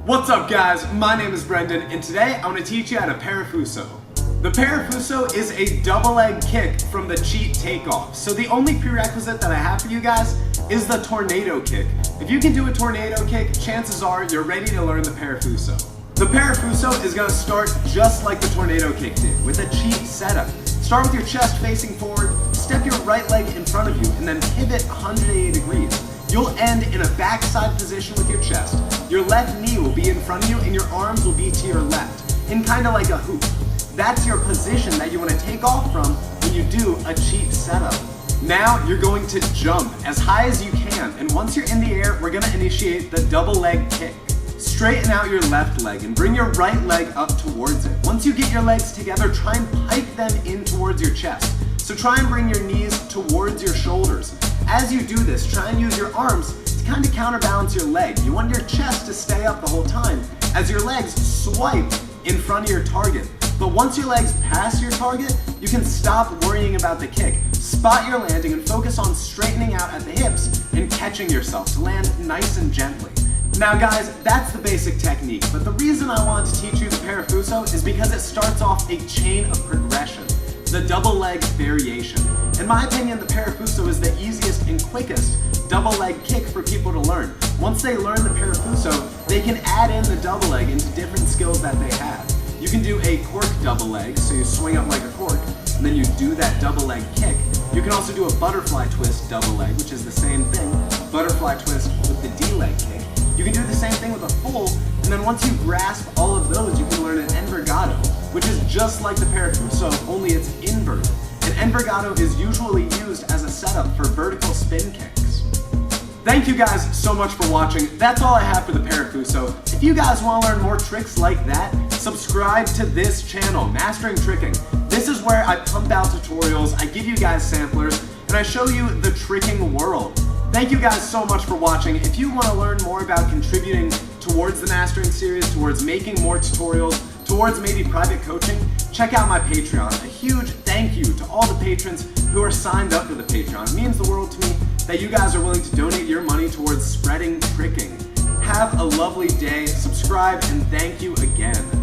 What's up guys, my name is Brendan and today I want to teach you how to Parafuso. The Parafuso is a double leg kick from the cheat takeoff. So the only prerequisite that I have for you guys is the tornado kick. If you can do a tornado kick, chances are you're ready to learn the Parafuso. The Parafuso is going to start just like the tornado kick did, with a cheat setup. Start with your chest facing forward, step your right leg in front of you, and then pivot 180 degrees. You'll end in a backside position with your chest. Your left knee will be in front of you and your arms will be to your left, in kind of like a hoop. That's your position that you want to take off from when you do a cheat setup. Now you're going to jump as high as you can, and once you're in the air, we're going to initiate the double leg kick. Straighten out your left leg and bring your right leg up towards it. Once you get your legs together, try and pike them in towards your chest. So try and bring your knees towards your shoulders. As you do this, try and use your arms to kind of counterbalance your leg. You want your chest to stay up the whole time as your legs swipe in front of your target. But once your legs pass your target, you can stop worrying about the kick. Spot your landing and focus on straightening out at the hips and catching yourself to land nice and gently. Now guys, that's the basic technique, but the reason I want to teach you the Parafuso is because it starts off a chain of progression, the double leg variation. In my opinion, the Parafuso is the easiest and quickest double leg kick for people to learn. Once they learn the Parafuso, they can add in the double leg into different skills that they have. You can do a cork double leg, so you swing up like a cork, and then you do that double leg kick. You can also do a butterfly twist double leg, which is the same thing, butterfly twist with the D leg kick. You can do the same thing with a full, and then once you grasp all of those, you can learn an envergado, which is just like the Parafuso, only it's inverted. An envergado is usually used as a setup for vertical spin kicks. Thank you guys so much for watching. That's all I have for the Parafuso. If you guys want to learn more tricks like that, subscribe to this channel, Mastering Tricking. This is where I pump out tutorials, I give you guys samplers, and I show you the tricking world. Thank you guys so much for watching. If you want to learn more about contributing towards the Mastering series, towards making more tutorials, towards maybe private coaching, check out my Patreon. A huge thank you to all the patrons who are signed up for the Patreon. It means the world to me that you guys are willing to donate your money towards spreading tricking. Have a lovely day, subscribe, and thank you again.